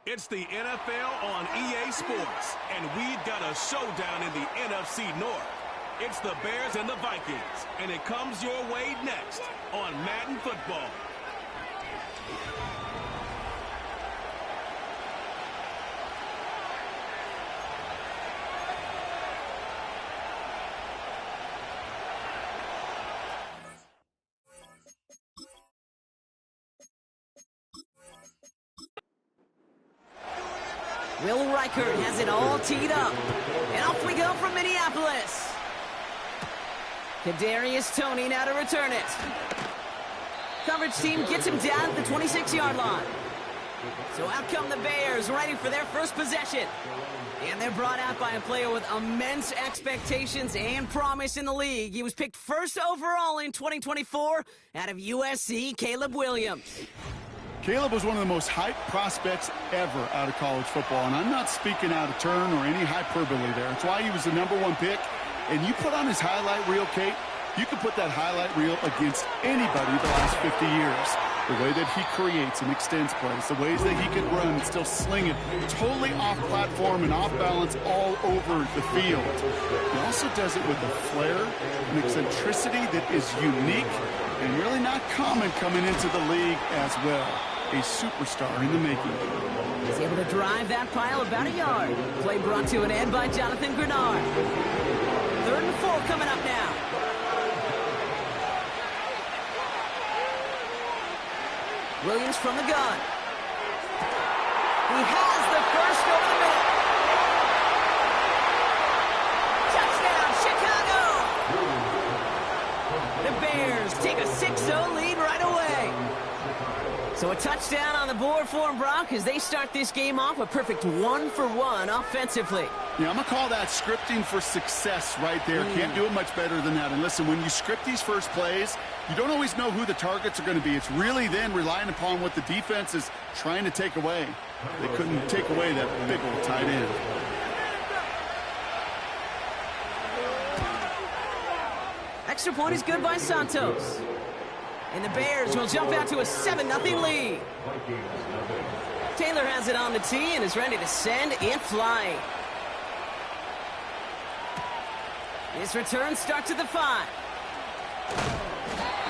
It's the NFL on EA Sports, and we've got a showdown in the NFC North. It's the Bears and the Vikings, and it comes your way next on Madden Football. Will Reichert has it all teed up. And off we go from Minneapolis. Kadarius Toney now to return it. Coverage team gets him down at the 26-yard line. So out come the Bears, ready for their first possession. And they're brought out by a player with immense expectations and promise in the league. He was picked first overall in 2024 out of USC, Caleb Williams. Caleb was one of the most hyped prospects ever out of college football, and I'm not speaking out of turn or any hyperbole there. It's why he was the #1 pick. And you put on his highlight reel, Kate, you can put that highlight reel against anybody the last 50 years. The way that he creates and extends plays, the ways that he can run and still sling it, totally off platform and off balance all over the field. He also does it with a flair, an eccentricity that is unique and really not common coming into the league as well. A superstar in the making. He's able to drive that pile about a yard. Play brought to an end by Jonathan Grenard. 3rd and 4 coming up now. Williams from the gun. He has the first over the middle. Touchdown, Chicago! The Bears take a 6-0 lead right away. So a touchdown on the board for them, Brock, as they start this game off a perfect 1-for-1 offensively. Yeah, I'm going to call that scripting for success right there. Can't do it much better than that. And listen, when you script these first plays, you don't always know who the targets are going to be. It's really then relying upon what the defense is trying to take away. They couldn't take away that big old tight end. Extra point is good by Santos. And the Bears will jump out to a 7-0 lead. Taylor has it on the tee and is ready to send it flying. His return starts at the 5.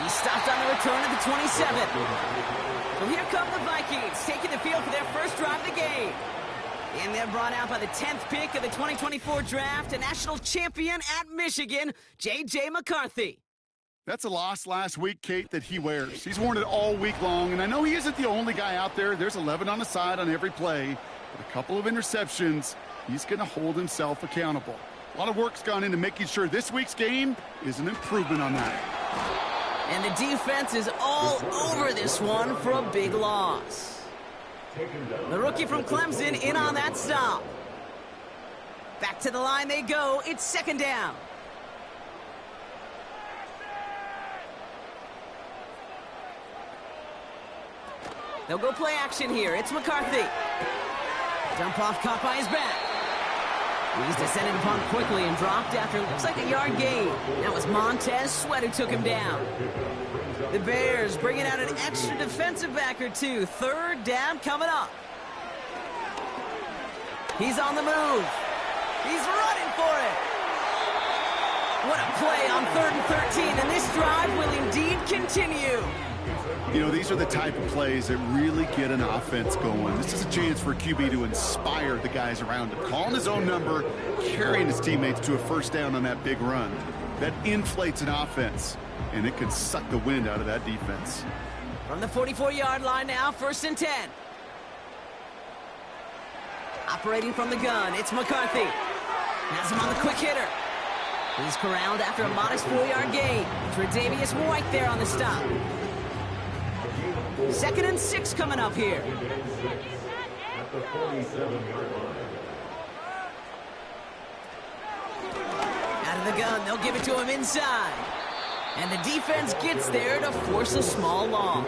He stopped on the return at the 27. Well, here come the Vikings, taking the field for their first drive of the game. And they're brought out by the 10th pick of the 2024 draft, a national champion at Michigan, J.J. McCarthy. That's a loss last week, Kate, that he wears. He's worn it all week long, and I know he isn't the only guy out there. There's 11 on the side on every play. With a couple of interceptions, he's going to hold himself accountable. A lot of work's gone into making sure this week's game is an improvement on that. And the defense is all over this one for a big loss. The rookie from Clemson in on that stop. Back to the line they go. It's 2nd down. They'll go play action here. It's McCarthy. Dump off caught by his back. He's descended upon quickly and dropped after looks like a yard gain. That was Montez Sweat who took him down. The Bears bringing out an extra defensive back or two. 3rd down coming up. He's on the move. He's running for it. What a play on 3rd and 13, and this drive will indeed continue. You know, these are the type of plays that really get an offense going. This is a chance for a QB to inspire the guys around him. Calling his own number, carrying his teammates to a first down on that big run. That inflates an offense, and it can suck the wind out of that defense. From the 44-yard line now, 1st and 10. Operating from the gun, it's McCarthy. Has him on the quick hitter. He's corralled after a modest 4-yard gain. Tre'Davious White there on the stop. 2nd and 6 coming up here. Out of the gun, they'll give it to him inside. And the defense gets there to force a small loss.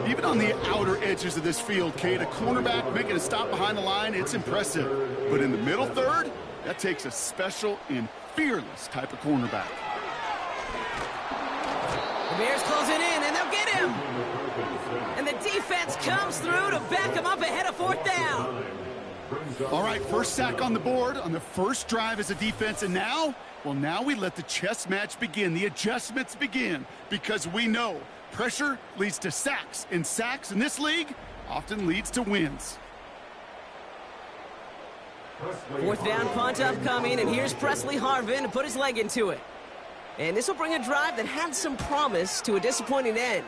Even on the outer edges of this field, Kate, a cornerback making a stop behind the line, it's impressive. But in the middle third, that takes a special and fearless type of cornerback. The Bears closing in, and they'll get him. And And the defense comes through to back him up ahead of 4th down. All right, first sack on the board on the first drive as a defense, and now, well, now we let the chess match begin, the adjustments begin, because we know pressure leads to sacks, and sacks in this league often leads to wins. 4th down punt upcoming, and here's Presley Harvin to put his leg into it. And this will bring a drive that had some promise to a disappointing end.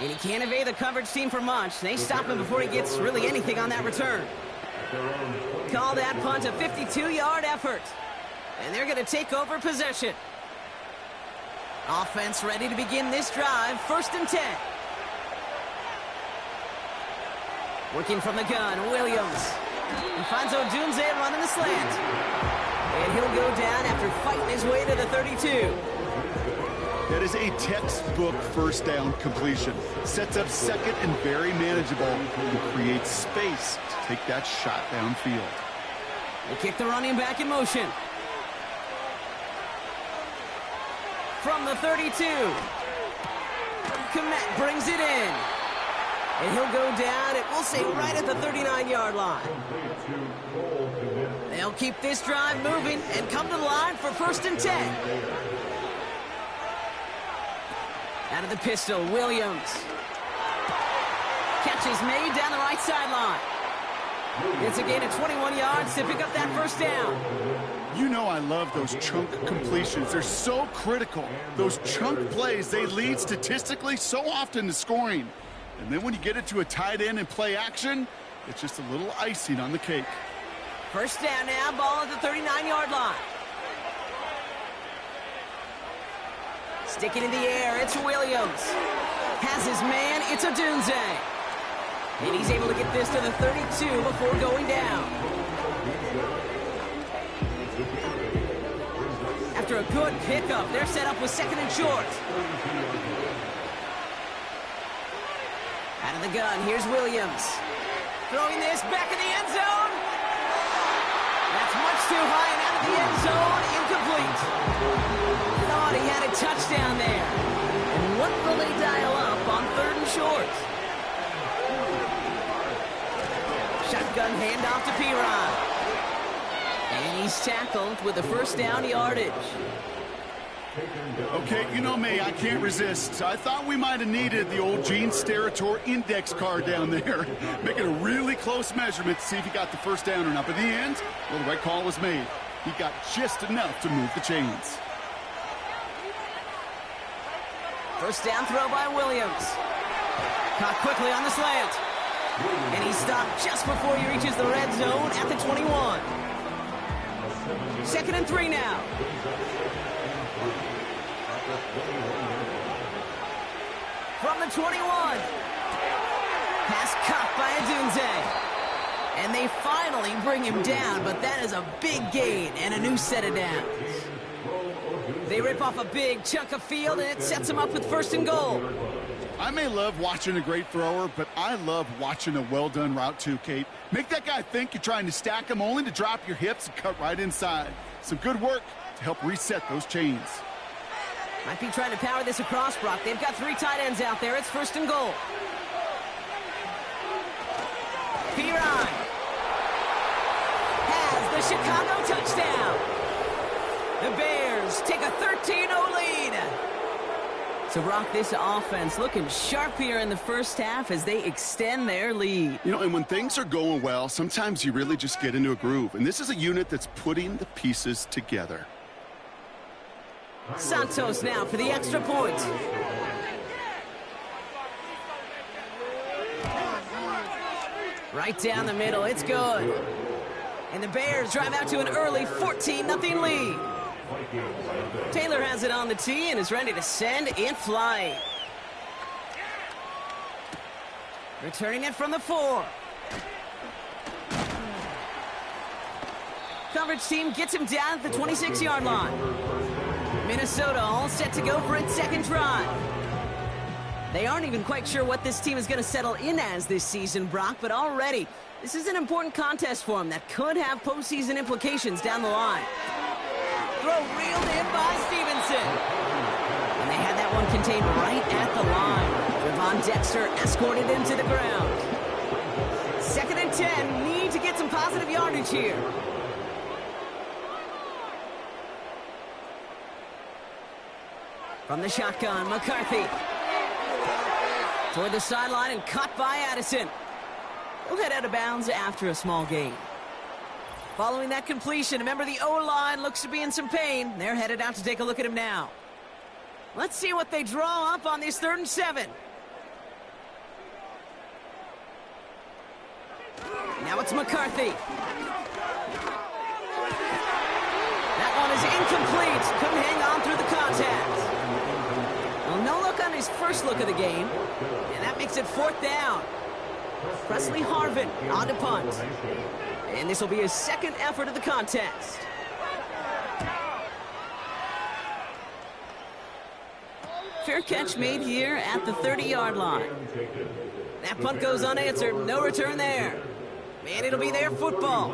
And he can't evade the coverage team for much. They stop him before he gets really anything on that return. Call that punt a 52-yard effort. And they're going to take over possession. Offense ready to begin this drive. 1st and 10. Working from the gun, Williams. He finds Odunze running the slant. And he'll go down after fighting his way to the 32. That is a textbook first down completion. Sets up second and very manageable and creates space to take that shot downfield. They kick the running back in motion. From the 32. Kmet brings it in. And he'll go down, it will say right at the 39-yard line. They'll keep this drive moving and come to the line for 1st and 10. Out of the pistol, Williams. Catch is made down the right sideline. It's a gain of 21 yards to pick up that 1st down. You know I love those chunk completions. They're so critical. Those chunk plays, they lead statistically so often to scoring. And then when you get it to a tight end and play action, it's just a little icing on the cake. 1st down now, ball at the 39-yard line. Sticking in the air, it's Williams. Has his man, it's Odunze. And he's able to get this to the 32 before going down. After a good pickup, they're set up with 2nd and short. Out of the gun, here's Williams. Throwing this back in the end zone. That's much too high and out of the end zone. Incomplete. Thought he had a touchdown there. And what will they dial up on 3rd and short? Shotgun handoff to Perine. And he's tackled with the 1st down yardage. Okay, you know me, I can't resist. I thought we might have needed the old Gene Steratore index card down there. Making a really close measurement to see if he got the 1st down or not. But in the end, well, the right call was made. He got just enough to move the chains. 1st down throw by Williams. Caught quickly on the slant. And he stopped just before he reaches the red zone at the 21. 2nd and 3 now. From the 21. Pass caught by Odunze. And they finally bring him down, but that is a big gain and a new set of downs. They rip off a big chunk of field, and it sets them up with 1st and goal. I may love watching a great thrower, but I love watching a well-done route too, Kate. Make that guy think you're trying to stack him only to drop your hips and cut right inside. Some good work to help reset those chains. Might be trying to power this across, Brock. They've got 3 tight ends out there. It's 1st and goal. Perine has the Chicago touchdown. The Bears take a 13-0 lead. So, Brock, this offense looking sharp here in the 1st half as they extend their lead. You know, and when things are going well, sometimes you really just get into a groove. And this is a unit that's putting the pieces together. Santos now for the extra point. Right down the middle, it's good. And the Bears drive out to an early 14-0 lead. Taylor has it on the tee and is ready to send in flight. Returning it from the 4. Coverage team gets him down at the 26-yard line. Minnesota all set to go for its 2nd drive. They aren't even quite sure what this team is going to settle in as this season, Brock, but already this is an important contest for them that could have postseason implications down the line. Throw reeled in by Stevenson. And they had that that one contained right at the line. Javon Dexter escorted him to the ground. 2nd and 10. Need to get some positive yardage here. From the shotgun, McCarthy. Toward the sideline and caught by Addison. He'll head out of bounds after a small gain. Following that completion, remember the O-line looks to be in some pain. They're headed out to take a look at him now. Let's see what they draw up on this 3rd and 7. Now it's McCarthy. That one is incomplete. Couldn't hang on through the contact. Well, no look on his first look of the game. And that makes it 4th down. Presley Harvin on to punt. And this will be his 2nd effort of the contest. Fair catch made here at the 30-yard line. That punt goes unanswered. No return there. And it'll be their football.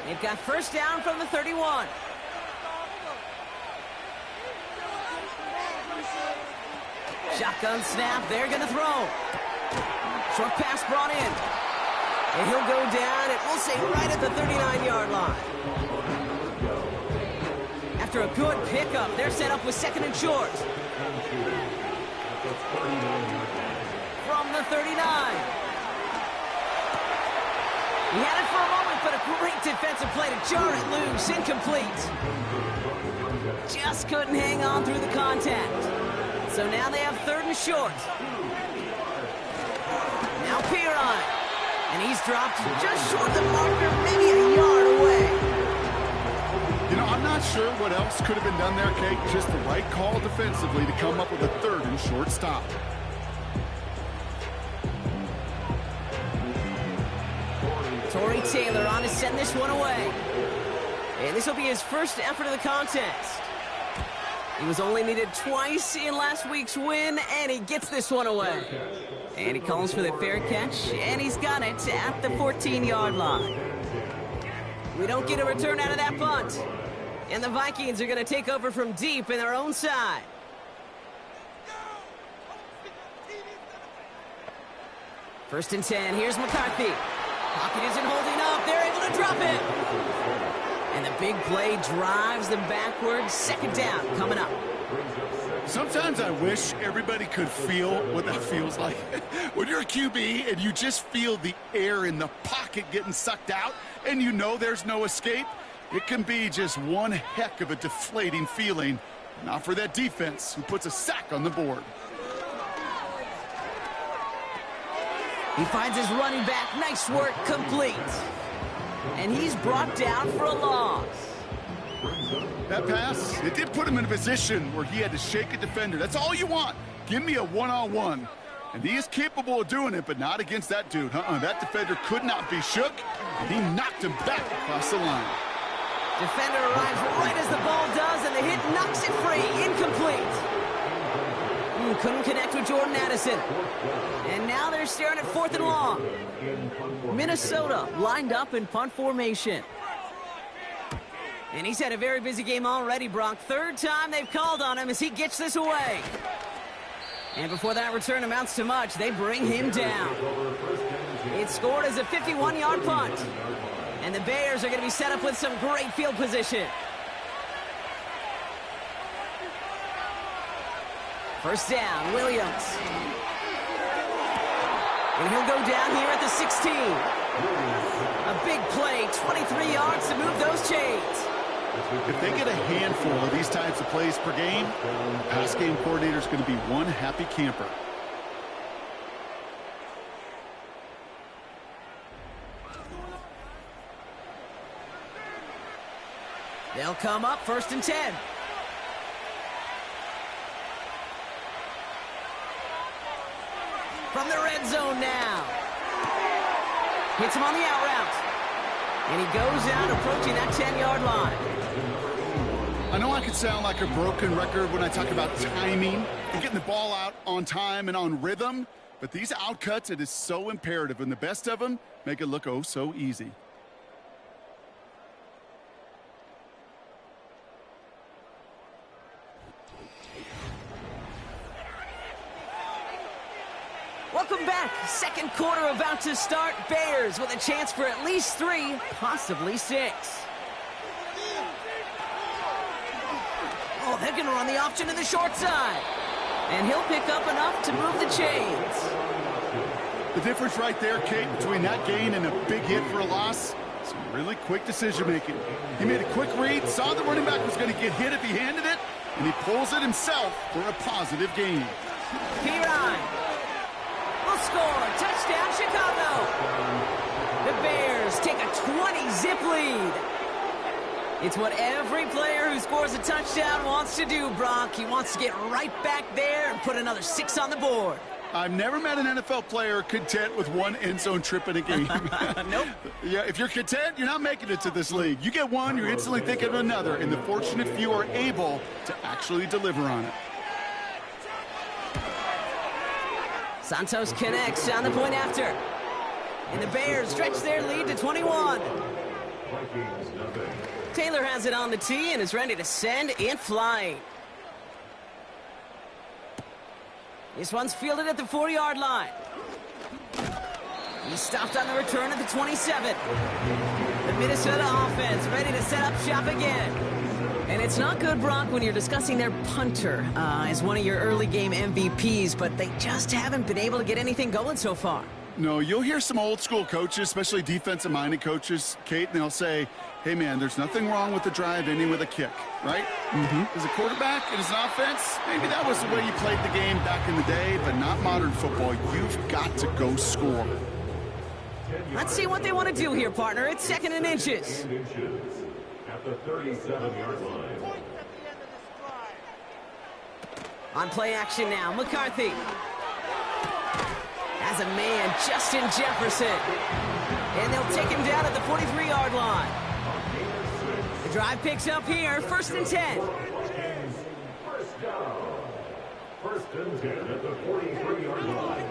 They've got 1st down from the 31. Shotgun snap. They're going to throw. Short pass brought in. And he'll go down, and we'll say right at the 39-yard line. After a good pickup, they're set up with 2nd and short. From the 39. He had it for a moment, but a great defensive play to jar it loose. Incomplete. Just couldn't hang on through the contact. So now they have 3rd and short. Now Perine. And he's dropped just short of the marker, maybe a yard away. You know, I'm not sure what else could have been done there, Kate. Just the right call defensively to come up with a 3rd and short stop. Tory Taylor on to send this one away. And this will be his 1st effort of the contest. He was only needed twice in last week's win, and he gets this one away. And he calls for the fair catch, and he's got it at the 14-yard line. We don't get a return out of that punt. And the Vikings are going to take over from deep in their own side. First and 10, here's McCarthy. Pocket isn't holding up, they're able to drop it. And the big play drives them backwards. 2nd down coming up. Sometimes I wish everybody could feel what that feels like. When you're a QB and you just feel the air in the pocket getting sucked out and you know there's no escape, it can be just one heck of a deflating feeling. Not for that defense who puts a sack on the board. He finds his running back. Nice work, complete. And he's brought down for a loss. That pass, it did put him in a position where he had to shake a defender. That's all you want. Give me a one-on-one. And he is capable of doing it, but not against that dude. That defender could not be shook, and he knocked him back across the line. Defender arrives right as the ball does, and the hit knocks it free. Incomplete. Couldn't connect with Jordan Addison. And now they're staring at 4th and long. Minnesota lined up in punt formation. And he's had a very busy game already, Brock. 3rd time they've called on him as he gets this away. And before that return amounts to much, they bring him down. It's scored as a 51-yard punt. And the Bears are going to be set up with some great field position. First down, Williams. And he'll go down here at the 16. A big play, 23 yards to move those chains. If they get a handful of these types of plays per game, the pass game coordinator is going to be one happy camper. They'll come up 1st and 10. From the red zone now. Hits him on the out route. And he goes out approaching that 10-yard line. I know I could sound like a broken record when I talk about timing and getting the ball out on time and on rhythm, but these outcuts, it is so imperative, and the best of them make it look oh so easy. Welcome back. Second quarter about to start. Bears with a chance for at least 3, possibly 6. Oh, they're going to run the option to the short side. And he'll pick up enough to move the chains. The difference right there, Kate, between that gain and a big hit for a loss, some really quick decision-making. He made a quick read, saw the running back was going to get hit if he handed it, and he pulls it himself for a positive gain. Pirine will score. Touchdown, Chicago. The Bears take a 20-zip lead. It's what every player who scores a touchdown wants to do, Brock. He wants to get right back there and put another 6 on the board. I've never met an NFL player content with one end zone trip in a game. Nope. Yeah, if you're content, you're not making it to this league. You get one, you're instantly thinking of another, and the fortunate few are able to actually deliver on it. Santos connects on the point after. And the Bears stretch their lead to 21. Taylor has it on the tee and is ready to send it flying. This one's fielded at the 40-yard line. He's stopped on the return at the 27. The Minnesota offense ready to set up shop again. And it's not good, Brock, when you're discussing their punter as one of your early game MVPs, but they just haven't been able to get anything going so far. No, you'll hear some old school coaches, especially defensive-minded coaches, Kate, and they'll say, hey, man, there's nothing wrong with the drive ending with a kick, right? As a quarterback and as an offense, maybe that was the way you played the game back in the day, but not modern football. You've got to go score. Let's see what they want to do here, partner. It's 2nd and inches. At the 37-yard line. On play action now, McCarthy has a man, Justin Jefferson. And they'll take him down at the 43-yard line. The drive picks up here, 1st and 10. First down. 1st and 10 at the 43-yard line.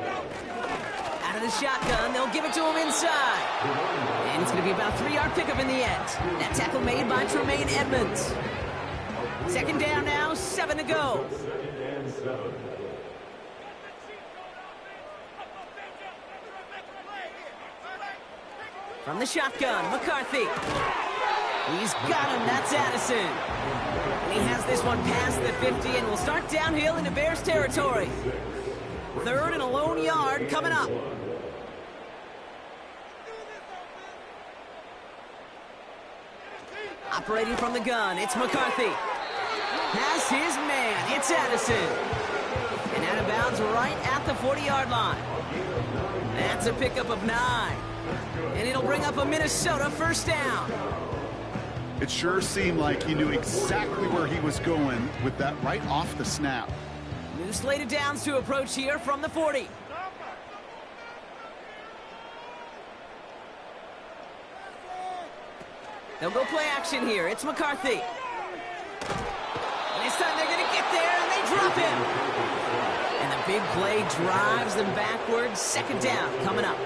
Out of the shotgun, they'll give it to him inside. And it's going to be about a 3-yard pickup in the end. That tackle made by Tremaine Edmonds. 2nd down now, 7 to go. 2nd and 7. From the shotgun, McCarthy. He's got him, that's Addison. And he has this one past the 50 and will start downhill into Bears territory. 3rd and a lone yard coming up. Operating from the gun, it's McCarthy. Has his man, it's Addison. And out of bounds right at the 40-yard line. That's a pickup of 9. And it'll bring up a Minnesota 1st down. It sure seemed like he knew exactly where he was going with that right off the snap. New slated downs to approach here from the 40. They'll go play action here. It's McCarthy. And this time they're going to get there, and they drop him. And the big play drives them backwards. 2nd down coming up.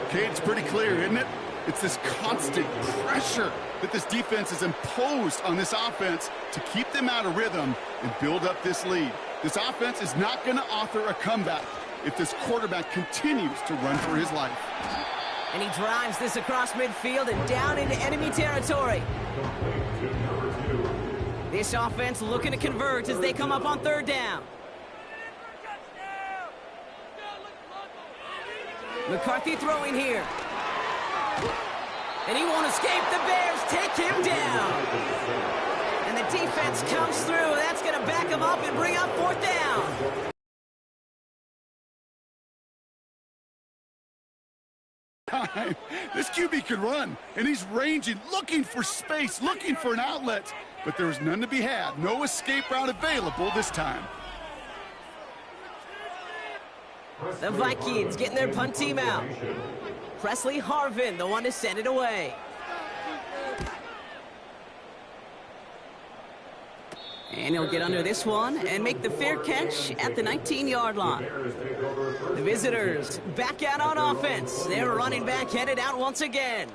Okay, it's pretty clear, isn't it? It's this constant pressure that this defense has imposed on this offense to keep them out of rhythm and build up this lead. This offense is not going to author a comeback if this quarterback continues to run for his life. And he drives this across midfield and down into enemy territory. This offense looking to convert as they come up on 3rd down. McCarthy throwing here. And he won't escape. The Bears take him down. And the defense comes through. That's going to back him up and bring up 4th down. This QB can run, and he's ranging, looking for space, looking for an outlet. But there was none to be had. No escape route available this time. The Vikings getting their punt team out. Presley Harvin, the one to send it away. And he'll get under this one and make the fair catch at the 19-yard line. The visitors back out on offense. Their running back headed out once again.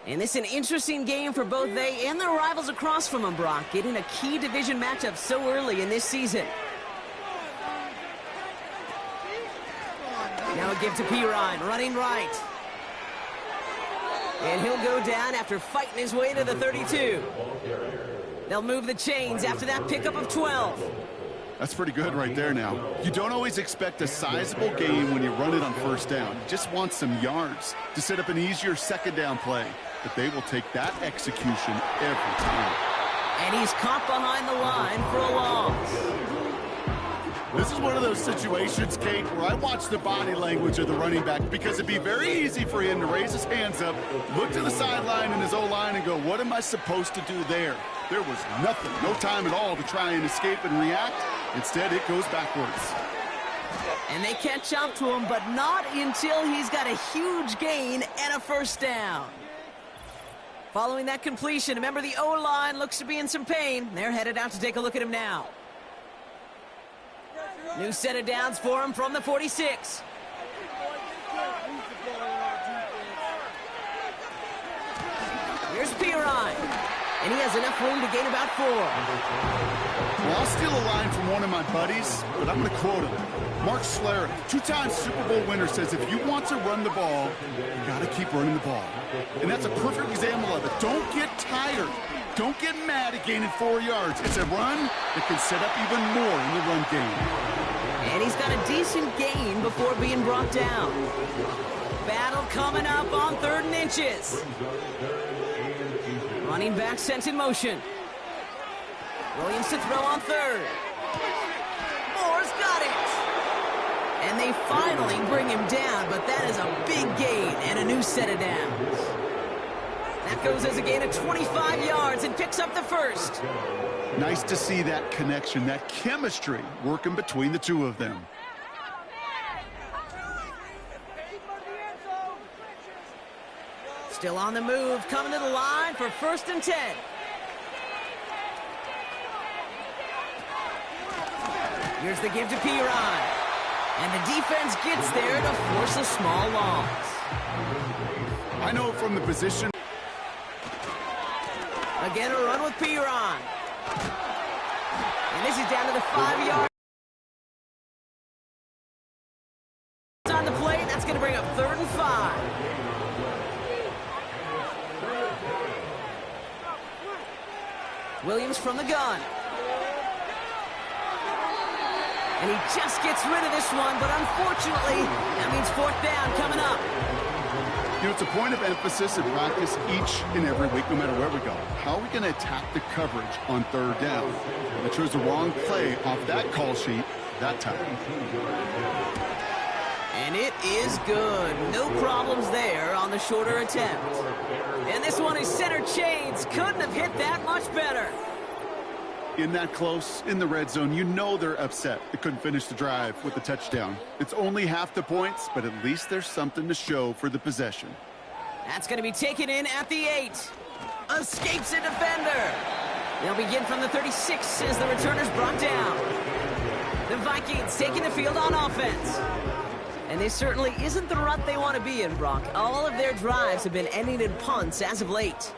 And this is an interesting game for both they and their rivals across from them, Brock, getting a key division matchup so early in this season. Now a give to Perine, running right. And he'll go down after fighting his way to the 32. They'll move the chains after that pickup of 12. That's pretty good right there now. You don't always expect a sizable gain when you run it on first down. You just want some yards to set up an easier second down play. But they will take that execution every time. And he's caught behind the line for a loss. This is one of those situations, Kate, where I watch the body language of the running back because it'd be very easy for him to raise his hands up, look to the sideline and his O-line and go, what am I supposed to do there? There was nothing, no time at all to try and escape and react. Instead, it goes backwards. And they catch up to him, but not until he's got a huge gain and a first down. Following that completion, remember the O-line looks to be in some pain. They're headed out to take a look at him now. New set of downs for him from the 46. Here's Perine. And he has enough room to gain about 4. Well, I'll steal a line from one of my buddies, but I'm going to quote him. Mark Schlereth, 2-time Super Bowl winner, says if you want to run the ball, you got to keep running the ball. And that's a perfect example of it. Don't get tired. Don't get mad at gaining 4 yards. It's a run that can set up even more in the run game. And he's got a decent gain before being brought down. Battle coming up on 3rd and inches. Running back sent in motion. Williams to throw on 3rd. Moore's got it. And they finally bring him down, but that is a big gain and a new set of downs. That goes as a gain of 25 yards and picks up the first. Nice to see that connection, that chemistry working between the two of them. Still on the move, coming to the line for 1st and 10. Here's the give to Perine. And the defense gets there to force a small loss. I know from the position. Again, a run with Perine. And this is down to the 5-yard. On the play, that's going to bring up 3rd and 5. Williams from the gun. And he just gets rid of this one, but unfortunately, that means 4th down coming up. You know, it's a point of emphasis in practice each and every week, no matter where we go. How are we going to attack the coverage on 3rd down? They chose the wrong play off that call sheet that time. And it is good. No problems there on the shorter attempt. And this one is center chains. Couldn't have hit that much better. In that close, in the red zone, you know they're upset. They couldn't finish the drive with the touchdown. It's only half the points, but at least there's something to show for the possession. That's going to be taken in at the 8. Escapes a defender. They'll begin from the 36 as the returner's brought down. The Vikings taking the field on offense. And this certainly isn't the rut they want to be in, Brock. All of their drives have been ending in punts as of late.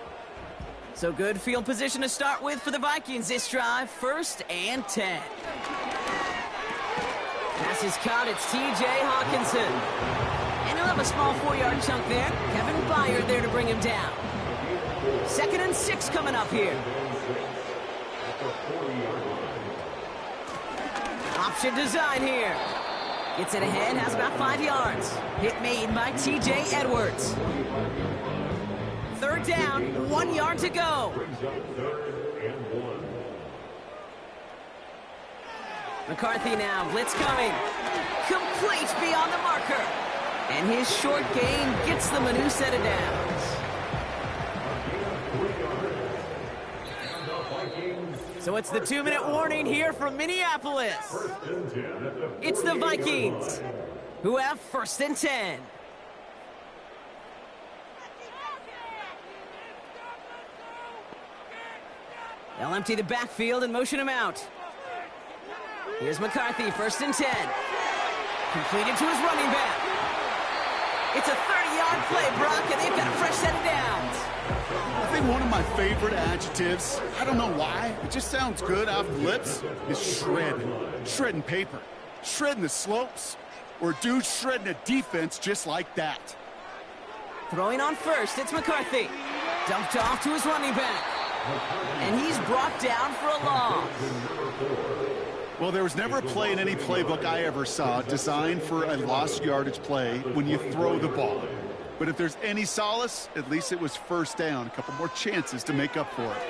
So good field position to start with for the Vikings this drive. 1st and 10. Pass is caught. It's T.J. Hawkinson. And he'll have a small 4-yard chunk there. Kevin Byard there to bring him down. 2nd and 6 coming up here. Option design here. Gets it ahead, has about 5 yards. Hit made by T.J. Edwards. 3rd down, 1 yard to go. McCarthy now, blitz coming. Complete beyond the marker. And his short gain gets them a new set of downs. So it's the 2-minute warning here from Minneapolis. It's the Vikings who have 1st and 10. They'll empty the backfield and motion him out. Here's McCarthy, 1st and 10. Completed to his running back. It's a 30-yard play, Brock, and they've got a fresh set of downs. I think one of my favorite adjectives, I don't know why, it just sounds good off the lips, is shred. Shredding paper. Shredding the slopes. or dudes shredding a defense just like that. Throwing on first, it's McCarthy. Dumped off to his running back. And he's brought down for a loss. Well, there was never a play in any playbook I ever saw designed for a lost yardage play when you throw the ball. But if there's any solace, at least it was first down. A couple more chances to make up for it.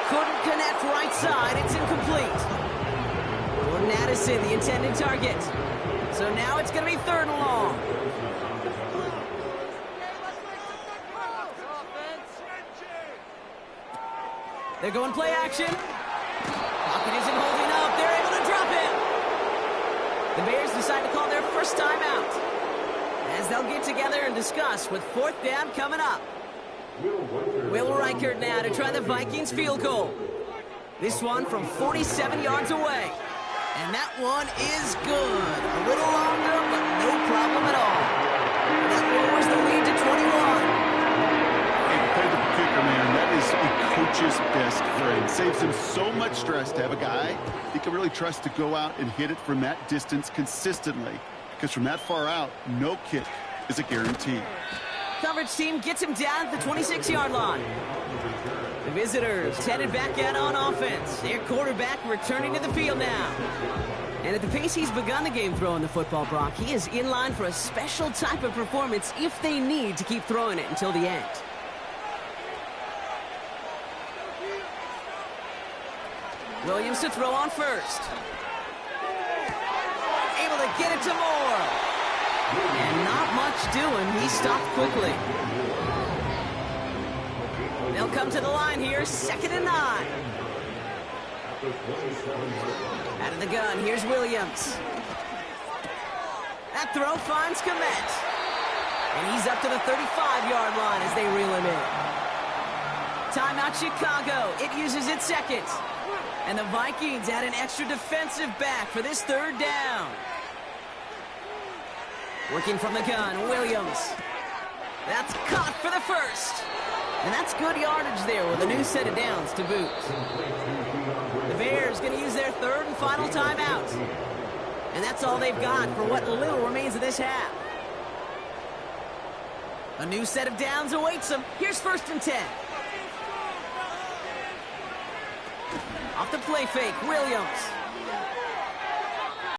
Couldn't connect right side. It's incomplete. Jordan Addison, the intended target. So now it's going to be 3rd and long. They're going play action. Pocket isn't holding up. They're able to drop it. The Bears decide to call their first timeout, as they'll get together and discuss with 4th down coming up. Will Reichert now to try the Vikings field goal. This one from 47 yards away. And that one is good. A little longer, but no problem at all. That lowers the lead to 21. Dependable kicker, man. That is a coach's best friend. Saves him so much stress to have a guy he can really trust to go out and hit it from that distance consistently. Because from that far out, no kick is a guarantee. Coverage team gets him down at the 26-yard line. The visitors headed back out on offense. Their quarterback returning to the field now. And at the pace he's begun the game throwing the football, Brock, he is in line for a special type of performance if they need to keep throwing it until the end. Williams to throw on first. Able to get it to Moore. And not much doing. He stopped quickly. They'll come to the line here, 2nd and 9. Out of the gun, here's Williams. That throw finds Kmet. And he's up to the 35-yard line as they reel him in. Timeout Chicago. It uses its 2nd. And the Vikings add an extra defensive back for this 3rd down. Working from the gun, Williams. That's caught for the 1st. And that's good yardage there with a new set of downs to boot. The Bears going to use their 3rd and final timeout. And that's all they've got for what little remains of this half. A new set of downs awaits them. Here's 1st and 10. Off the play fake, Williams.